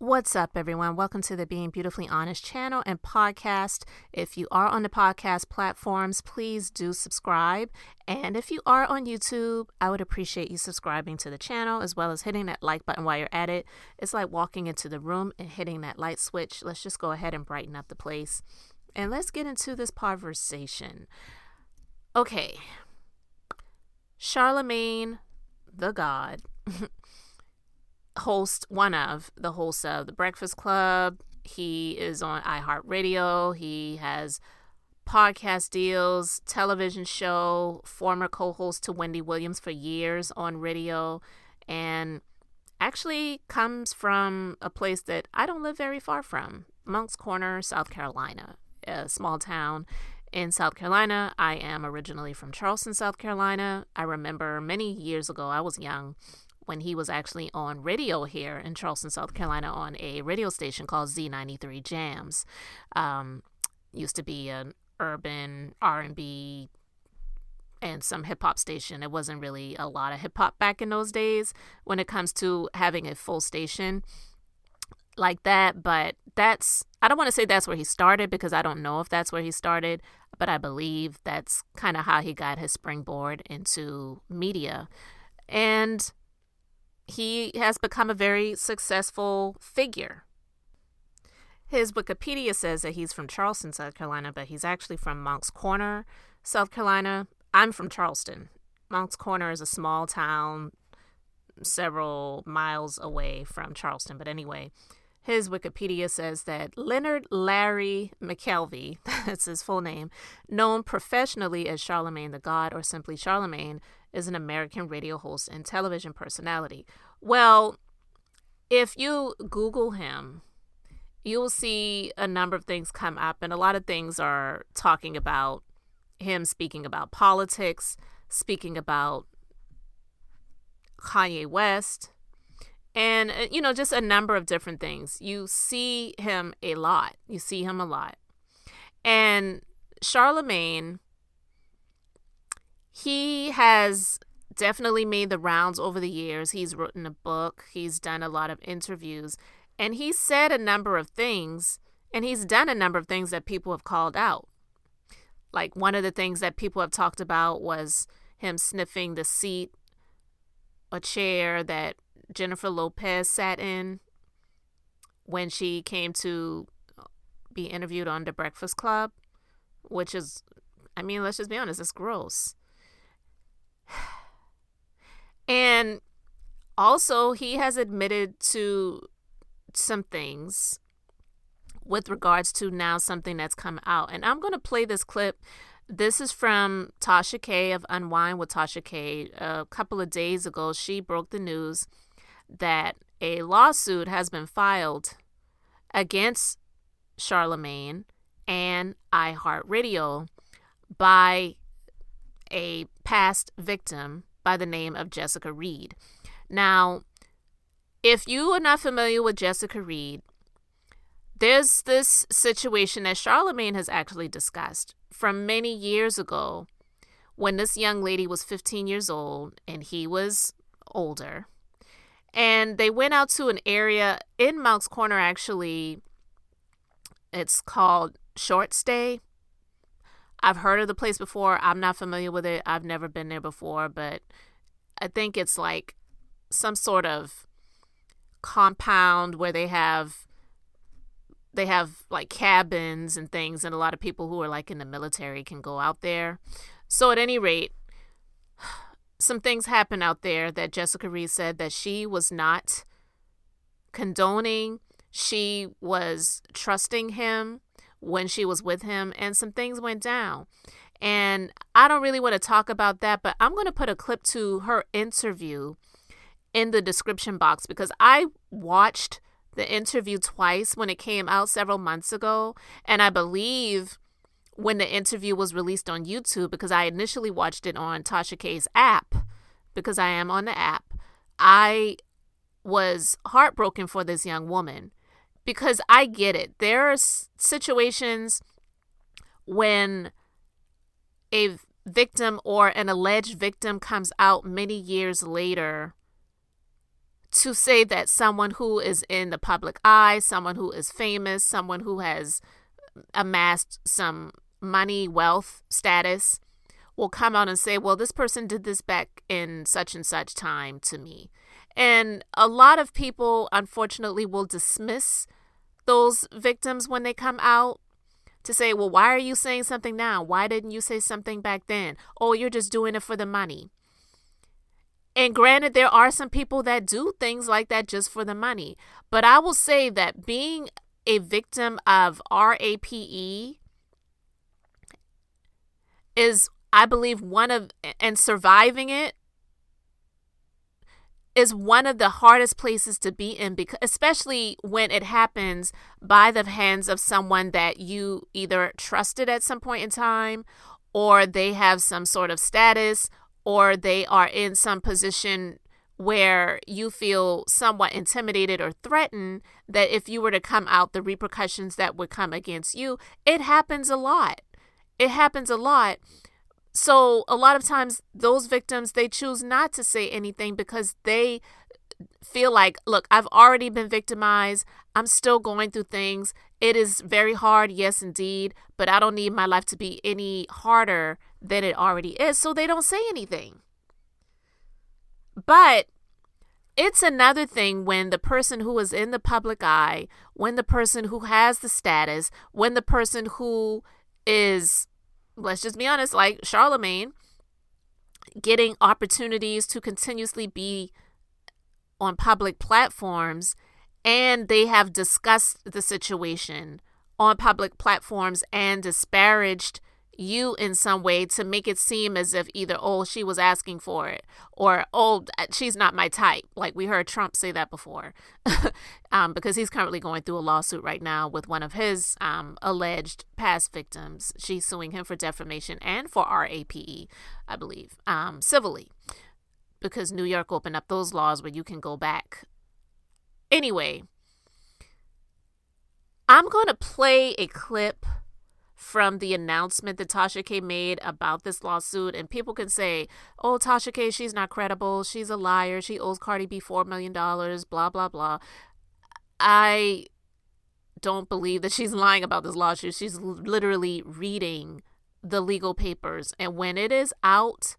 What's up, everyone? Welcome to the Being Beautifully Honest channel and podcast. If you are on the podcast platforms, please do subscribe. And if you are on YouTube, I would appreciate you subscribing to the channel as well as hitting that like button while you're at it. It's like walking into the room and hitting that light switch. Let's just go ahead and brighten up the place. And let's get into this conversation. Okay. Charlamagne Tha God. One of the hosts of The Breakfast Club. He is on iHeartradio. He has podcast deals, television show, former co-host to Wendy Williams for years on radio, and actually comes from a place that I don't live very far from, Moncks Corner, South Carolina, a small town in South Carolina. I am originally from Charleston, South Carolina. I remember many years ago, I was young, when he was actually on radio here in Charleston, South Carolina, on a radio station called Z93 Jams. Used to be an urban R&B and some hip-hop station. It wasn't really a lot of hip-hop back in those days when it comes to having a full station like that. But I don't want to say that's where he started, because I don't know if that's where he started, but I believe that's kind of how he got his springboard into media. And he has become a very successful figure. His Wikipedia says that he's from Charleston, South Carolina, but he's actually from Moncks Corner, South Carolina. I'm from Charleston. Moncks Corner is a small town several miles away from Charleston. But anyway, his Wikipedia says that Leonard Larry McKelvey, that's his full name, known professionally as Charlamagne Tha God or simply Charlamagne, is an American radio host and television personality. Well, if you Google him, you'll see a number of things come up, and a lot of things are talking about him speaking about politics, speaking about Kanye West, and, just a number of different things. You see him a lot. And Charlamagne, he has definitely made the rounds over the years. He's written a book. He's done a lot of interviews. And he said a number of things, and he's done a number of things that people have called out. Like, one of the things that people have talked about was him sniffing the seat, a chair that Jennifer Lopez sat in when she came to be interviewed on The Breakfast Club, which is, let's just be honest, it's gross. And also, he has admitted to some things with regards to now something that's come out. And I'm going to play this clip. This is from TashaK of Unwine with TashaK. A couple of days ago, she broke the news that a lawsuit has been filed against Charlamagne and iHeartRadio by a past victim by the name of Jessica Reid. Now, if you are not familiar with Jessica Reid, there's this situation that Charlamagne has actually discussed from many years ago when this young lady was 15 years old and he was older. And they went out to an area in Moncks Corner, actually. It's called Short Stay. I've heard of the place before. I'm not familiar with it. I've never been there before, but I think it's like some sort of compound where they have like cabins and things, and a lot of people who are like in the military can go out there. So at any rate, some things happened out there that Jessica Reid said that she was not condoning. She was trusting him when she was with him, and some things went down. And I don't really want to talk about that, but I'm going to put a clip to her interview in the description box, because I watched the interview twice when it came out several months ago. And I believe when the interview was released on YouTube, because I initially watched it on TashaK's app, because I am on the app, I was heartbroken for this young woman. Because I get it. There are situations when a victim or an alleged victim comes out many years later to say that someone who is in the public eye, someone who is famous, someone who has amassed some money, wealth, status, will come out and say, well, this person did this back in such and such time to me. And a lot of people, unfortunately, will dismiss those victims when they come out to say, well, why are you saying something now? Why didn't you say something back then? Oh, you're just doing it for the money. And granted, there are some people that do things like that just for the money. But I will say that being a victim of RAPE is, I believe, and surviving it is one of the hardest places to be in, because especially when it happens by the hands of someone that you either trusted at some point in time, or they have some sort of status, or they are in some position where you feel somewhat intimidated or threatened that if you were to come out, the repercussions that would come against you. It happens a lot. It happens a lot. So a lot of times those victims, they choose not to say anything because they feel like, look, I've already been victimized. I'm still going through things. It is very hard, yes, indeed, but I don't need my life to be any harder than it already is. So they don't say anything. But it's another thing when the person who is in the public eye, when the person who has the status, when the person who is, let's just be honest, like Charlamagne, getting opportunities to continuously be on public platforms, and they have discussed the situation on public platforms and disparaged you in some way to make it seem as if either, oh, she was asking for it, or, oh, she's not my type. Like we heard Trump say that before, because he's currently going through a lawsuit right now with one of his alleged past victims. She's suing him for defamation and for RAPE, I believe, civilly, because New York opened up those laws where you can go back. Anyway, I'm going to play a clip from the announcement that TashaK made about this lawsuit, and people can say, oh, TashaK, she's not credible, she's a liar, she owes Cardi B $4 million, blah, blah, blah. I don't believe that she's lying about this lawsuit. She's literally reading the legal papers, and when it is out,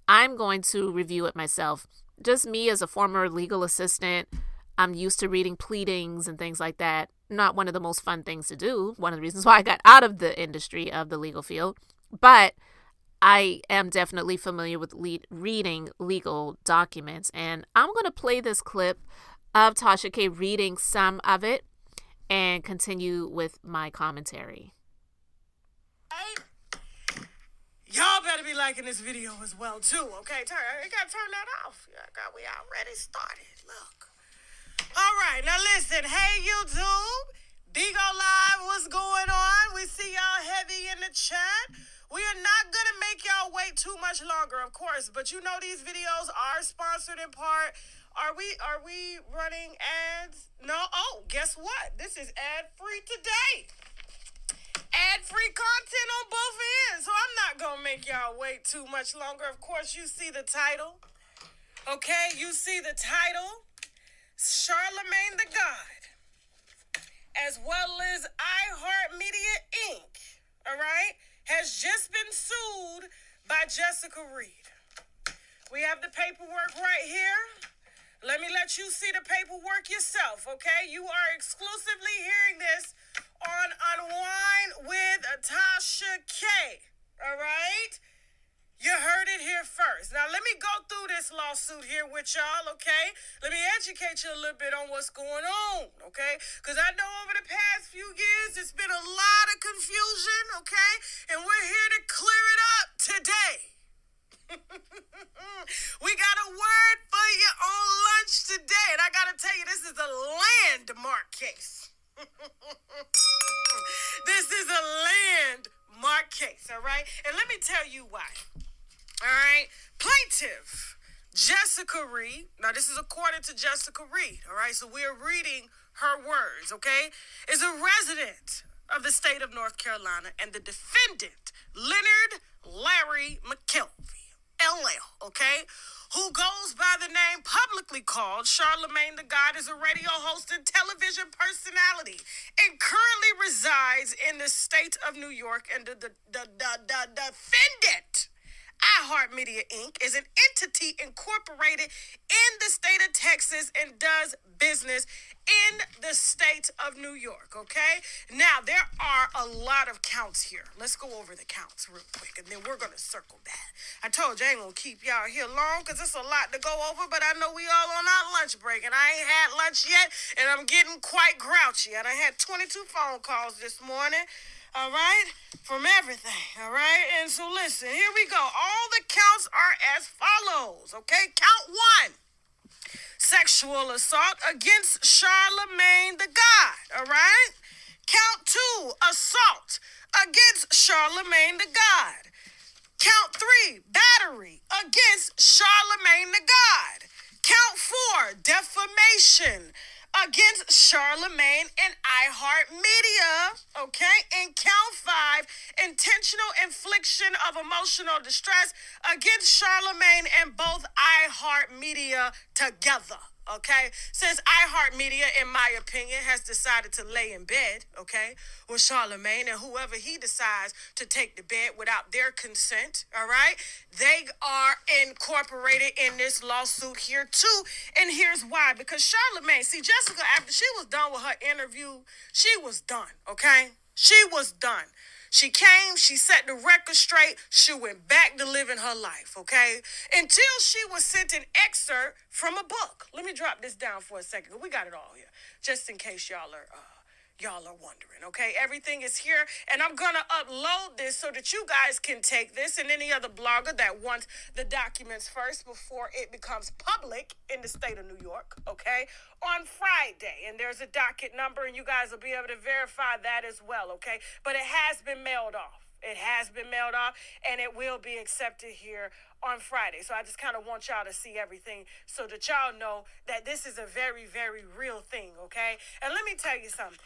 I'm going to review it myself. Just me as a former legal assistant, I'm used to reading pleadings and things like that. Not one of the most fun things to do. One of the reasons why I got out of the industry of the legal field. But I am definitely familiar with reading legal documents. And I'm going to play this clip of TashaK reading some of it and continue with my commentary. Y'all better be liking this video as well, too, okay? You gotta turn that off. We already started. Look. All right, now listen. Hey, YouTube. Bigo Live, what's going on? We see y'all heavy in the chat. We are not going to make y'all wait too much longer, of course, but you know these videos are sponsored in part. Are we running ads? No? Oh, guess what? This is ad-free today. Ad-free content on both ends, so I'm not going to make y'all wait too much longer. Of course, you see the title. Okay, you see the title. Charlamagne Tha God, as well as iHeart Inc., all right, has just been sued by Jessica Reid. We have the paperwork right here. Let me let you see the paperwork yourself, okay? You are exclusively hearing this on Unwine with TashaK, all right? You heard it here first. Now, let me go through this lawsuit here with y'all, okay? Let me educate you a little bit on what's going on, okay? Because I know over the past few years, there's been a lot of confusion, okay? And we're here to clear it up today. We got a word for you on lunch today. And I got to tell you, this is a landmark case. This is a landmark case, all right? And let me tell you why. All right, plaintiff Jessica Reid. Now, this is according to Jessica Reid. All right, so we are reading her words. Okay, is a resident of the state of North Carolina, and the defendant Leonard Larry McKelvey, LL. Okay, who goes by the name publicly called Charlamagne Tha God, is a radio host and television personality and currently resides in the state of New York. And the defendant, iHeart Media Inc., is an entity incorporated in the state of Texas and does business in the state of New York, okay? Now, there are a lot of counts here. Let's go over the counts real quick, and then we're going to circle back. I told you I ain't going to keep y'all here long because it's a lot to go over, but I know we all on our lunch break, and I ain't had lunch yet, and I'm getting quite grouchy. And I had 22 phone calls this morning. All right, from everything, all right? And so listen, here we go. All the counts are as follows, okay? Count 1, sexual assault against Charlamagne Tha God, all right? Count 2, assault against Charlamagne Tha God. Count 3, battery against Charlamagne Tha God. Count 4, defamation against Charlamagne and iHeart Media, okay? And count 5, intentional infliction of emotional distress against Charlamagne and both iHeart Media together, okay? Since iHeart Media, in my opinion, has decided to lay in bed, okay, with Charlamagne, and whoever he decides to take to bed without their consent, all right, they are incorporated in this lawsuit here too. And here's why. Because Charlamagne, see, Jessica, after she was done with her interview, she was done, okay? She was done. She came, she set the record straight, she went back to living her life, okay? Until she was sent an excerpt from a book. Let me drop this down for a second. We got it all here, just in case y'all are wondering, okay? Everything is here, and I'm gonna upload this so that you guys can take this and any other blogger that wants the documents first before it becomes public in the state of New York, okay? On Friday, and there's a docket number, and you guys will be able to verify that as well, okay? But it has been mailed off. It has been mailed off, and it will be accepted here on Friday. So I just kind of want y'all to see everything so that y'all know that this is a very, very real thing, okay? And let me tell you something.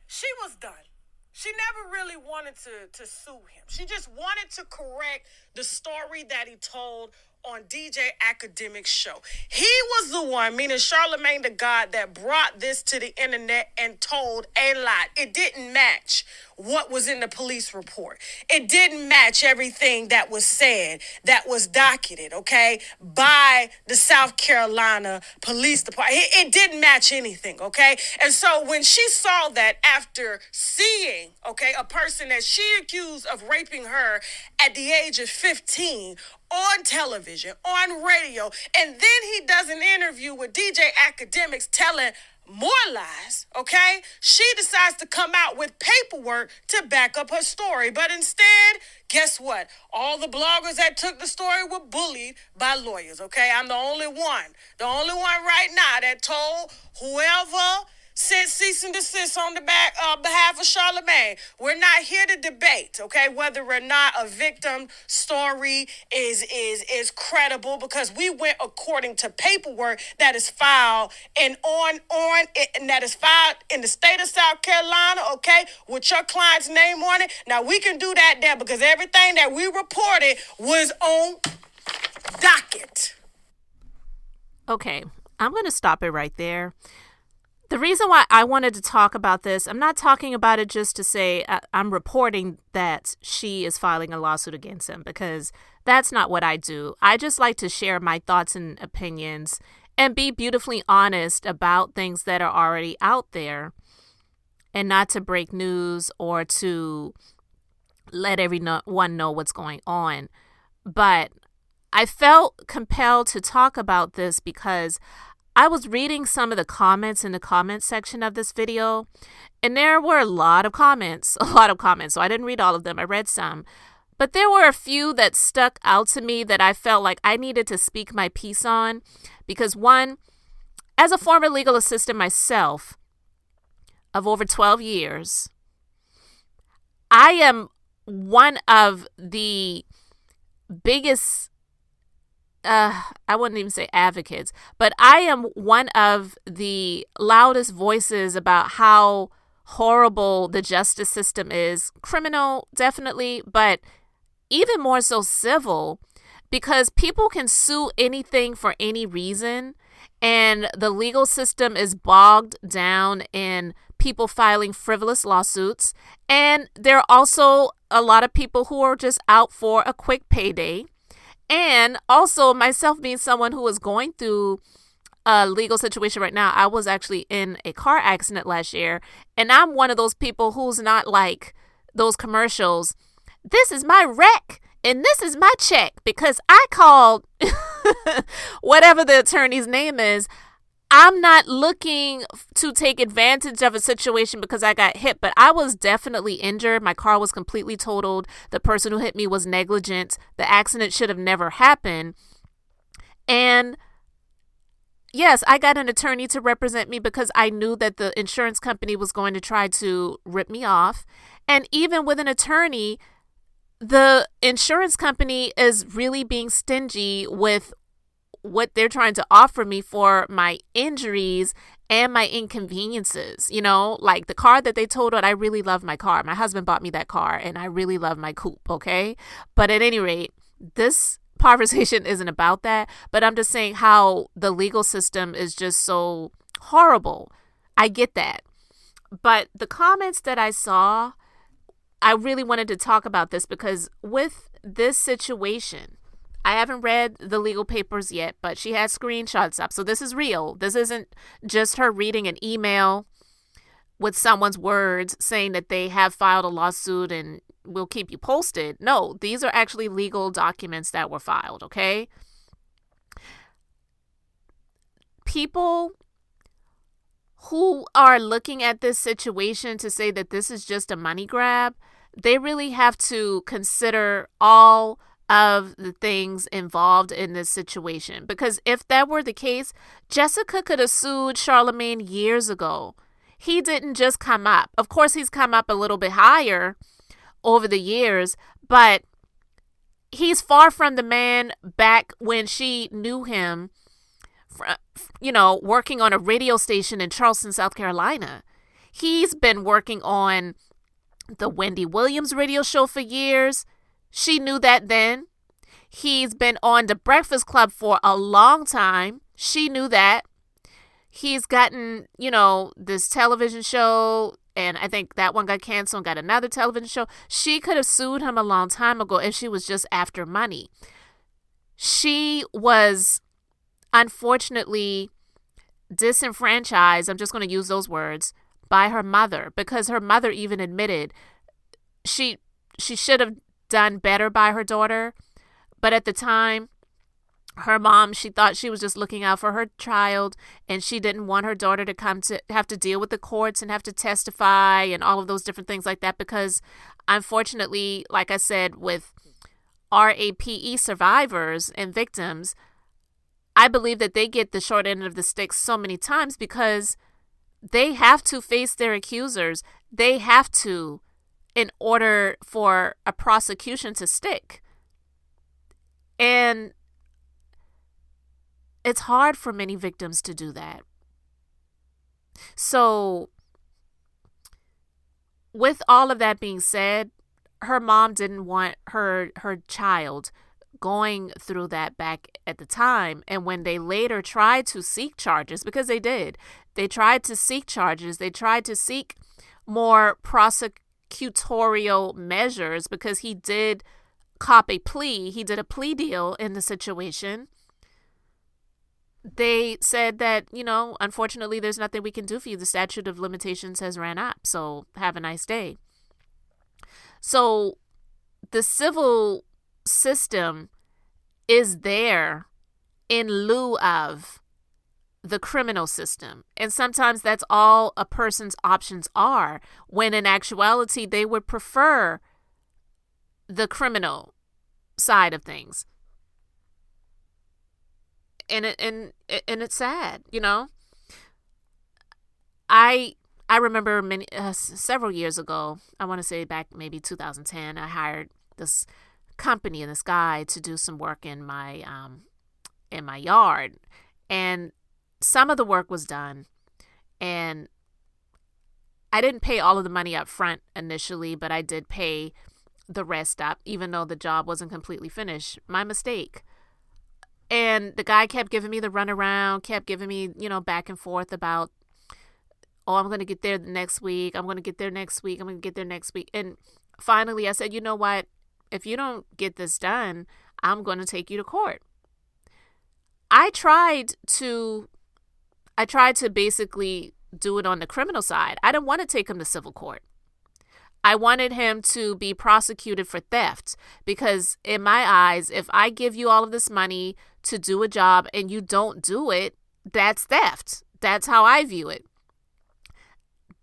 She was done. She never really wanted to sue him. She just wanted to correct the story that he told on DJ Academic's show. He was the one, meaning Charlamagne Tha God, that brought this to the internet and told a lot. It didn't match what was in the police report. It didn't match everything that was said, that was docketed, okay, by the South Carolina Police Department. It didn't match anything, okay? And so when she saw that after seeing, okay, a person that she accused of raping her at the age of 15 on television, on radio, and then he does an interview with DJ Academics telling more lies, okay? She decides to come out with paperwork to back up her story. But instead, guess what? All the bloggers that took the story were bullied by lawyers, okay? I'm the only one right now that told whoever sent cease and desist on the behalf of Charlamagne. We're not here to debate, okay, whether or not a victim story is credible, because we went according to paperwork that is filed and that is filed in the state of South Carolina, okay, with your client's name on it. Now we can do that there because everything that we reported was on docket. Okay, I'm going to stop it right there. The reason why I wanted to talk about this, I'm not talking about it just to say I'm reporting that she is filing a lawsuit against him, because that's not what I do. I just like to share my thoughts and opinions and be beautifully honest about things that are already out there, and not to break news or to let everyone know what's going on. But I felt compelled to talk about this because I was reading some of the comments in the comment section of this video, and there were a lot of comments. So I didn't read all of them. I read some. But there were a few that stuck out to me that I felt like I needed to speak my piece on. Because one, as a former legal assistant myself of over 12 years, I am one of the biggest I wouldn't even say advocates, but I am one of the loudest voices about how horrible the justice system is. Criminal, definitely, but even more so civil, because people can sue anything for any reason, and the legal system is bogged down in people filing frivolous lawsuits. And there are also a lot of people who are just out for a quick payday. And also myself being someone who is going through a legal situation right now. I was actually in a car accident last year, and I'm one of those people who's not like those commercials. This is my wreck and this is my check, because I called whatever the attorney's name is. I'm not looking to take advantage of a situation because I got hit, but I was definitely injured. My car was completely totaled. The person who hit me was negligent. The accident should have never happened. And yes, I got an attorney to represent me because I knew that the insurance company was going to try to rip me off. And even with an attorney, the insurance company is really being stingy with what they're trying to offer me for my injuries and my inconveniences. You know, like the car that they totaled, I really love my car. My husband bought me that car and I really love my coupe, okay? But at any rate, this conversation isn't about that, but I'm just saying how the legal system is just so horrible. I get that. But the comments that I saw, I really wanted to talk about this because with this situation, I haven't read the legal papers yet, but she had screenshots up. So this is real. This isn't just her reading an email with someone's words saying that they have filed a lawsuit and we'll keep you posted. No, these are actually legal documents that were filed, okay? People who are looking at this situation to say that this is just a money grab, they really have to consider all of the things involved in this situation. Because if that were the case, Jessica could have sued Charlamagne years ago. He didn't just come up. Of course, he's come up a little bit higher over the years, but he's far from the man back when she knew him, working on a radio station in Charleston, South Carolina. He's been working on the Wendy Williams radio show for years. She knew that then. He's been on the Breakfast Club for a long time. She knew that. He's gotten, this television show, and I think that one got canceled and got another television show. She could have sued him a long time ago if she was just after money. She was unfortunately disenfranchised, I'm just going to use those words, by her mother, because her mother even admitted she should have done better by her daughter. But at the time, her mom, she thought she was just looking out for her child, and she didn't want her daughter to have to deal with the courts and have to testify and all of those different things like that, because unfortunately, like I said, with RAPE survivors and victims, I believe that they get the short end of the stick so many times because they have to face their accusers. They have to, in order for a prosecution to stick. And it's hard for many victims to do that. So, with all of that being said, her mom didn't want her child going through that back at the time. And when they later tried to seek charges, because they did, they tried to seek charges, they tried to seek more prosecutorial measures, because he did cop a plea, he did a plea deal in the situation. They said that, unfortunately, there's nothing we can do for you. The statute of limitations has ran up, so have a nice day. So the civil system is there in lieu of the criminal system. And sometimes that's all a person's options are, when in actuality, they would prefer the criminal side of things. And it's sad, I remember several years ago, I want to say back maybe 2010, I hired this company and this guy to do some work in my yard, and some of the work was done, and I didn't pay all of the money up front initially, but I did pay the rest stop, even though the job wasn't completely finished. My mistake. And the guy kept giving me the runaround, kept giving me, back and forth about, oh, I'm going to get there next week. I'm going to get there next week. I'm going to get there next week. And finally, I said, you know what? If you don't get this done, I'm going to take you to court. I tried to basically do it on the criminal side. I didn't want to take him to civil court. I wanted him to be prosecuted for theft because in my eyes, if I give you all of this money to do a job and you don't do it, that's theft. That's how I view it.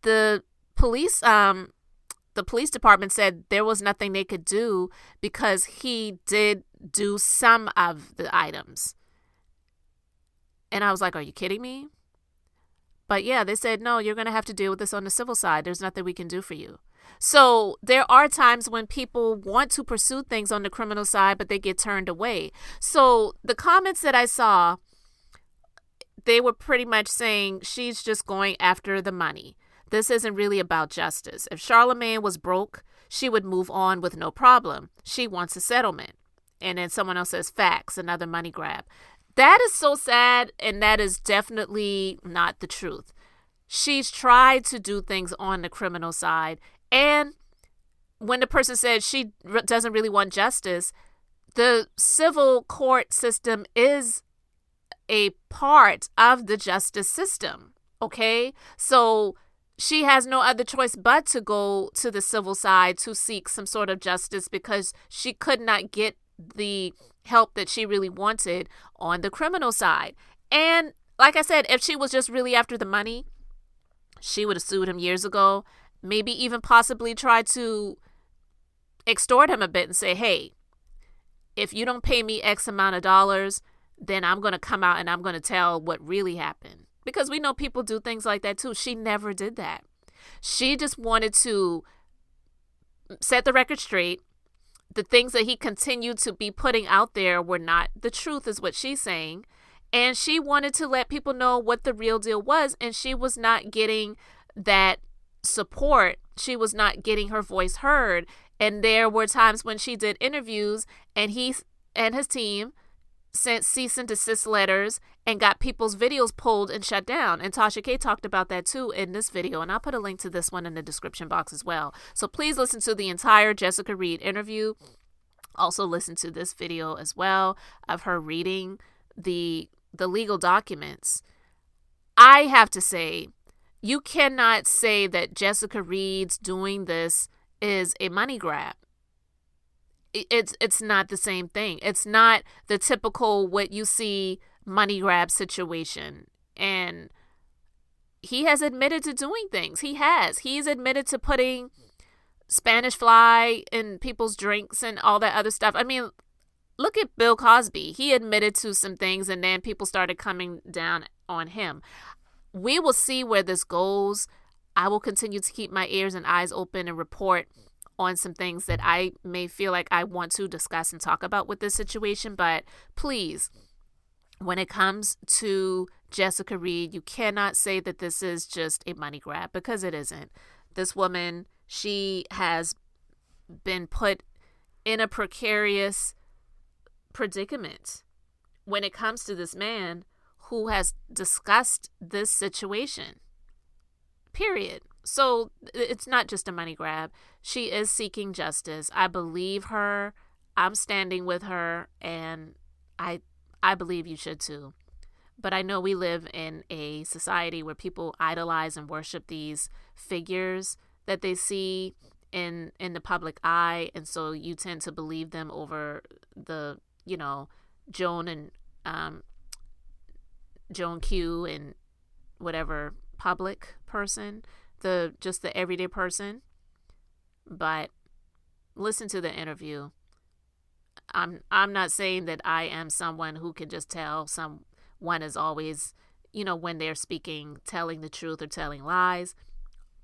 The police department said there was nothing they could do because he did do some of the items. And I was like, are you kidding me? But yeah, they said, no, you're going to have to deal with this on the civil side. There's nothing we can do for you. So there are times when people want to pursue things on the criminal side, but they get turned away. So the comments that I saw, they were pretty much saying she's just going after the money. This isn't really about justice. If Charlamagne was broke, she would move on with no problem. She wants a settlement. And then someone else says facts, another money grab. That is so sad, and that is definitely not the truth. She's tried to do things on the criminal side. And when the person said she doesn't really want justice, the civil court system is a part of the justice system. Okay? So she has no other choice but to go to the civil side to seek some sort of justice because she could not get the help that she really wanted on the criminal side. And like I said, if she was just really after the money, she would have sued him years ago. Maybe even possibly try to extort him a bit and say, hey, if you don't pay me X amount of dollars, then I'm going to come out and I'm going to tell what really happened. Because we know people do things like that too. She never did that. She just wanted to set the record straight. The things that he continued to be putting out there were not the truth, is what she's saying. And she wanted to let people know what the real deal was. And she was not getting that support. She was not getting her voice heard. And there were times when she did interviews and he and his team sent cease and desist letters and got people's videos pulled and shut down. And TashaK talked about that too in this video. And I'll put a link to this one in the description box as well. So please listen to the entire Jessica Reid interview. Also listen to this video as well of her reading the legal documents. I have to say, you cannot say that Jessica Reid's doing this is a money grab. It's not the same thing. It's not the typical what you see money grab situation. And he has admitted to doing things. He's admitted to putting Spanish fly in people's drinks and all that other stuff. I mean, look at Bill Cosby. He admitted to some things and then people started coming down on him. We will see where this goes. I will continue to keep my ears and eyes open and report on some things that I may feel like I want to discuss and talk about with this situation. But please, when it comes to Jessica Reid, you cannot say that this is just a money grab, because it isn't. This woman, she has been put in a precarious predicament when it comes to this man who has discussed this situation. Period. So it's not just a money grab. She is seeking justice. I believe her. I'm standing with her, and I believe you should too. But I know we live in a society where people idolize and worship these figures that they see in the public eye, and so you tend to believe them over the, Joan and Joan Q and whatever public person, the everyday person. But listen to the interview. I'm not saying that I am someone who can just tell someone is always, when they're speaking, telling the truth or telling lies.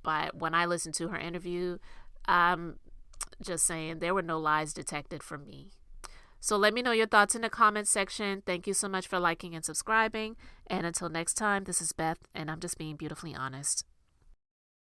But when I listened to her interview, I'm just saying there were no lies detected from me. So let me know your thoughts in the comments section. Thank you so much for liking and subscribing. And until next time, this is Beth, and I'm just being beautifully honest.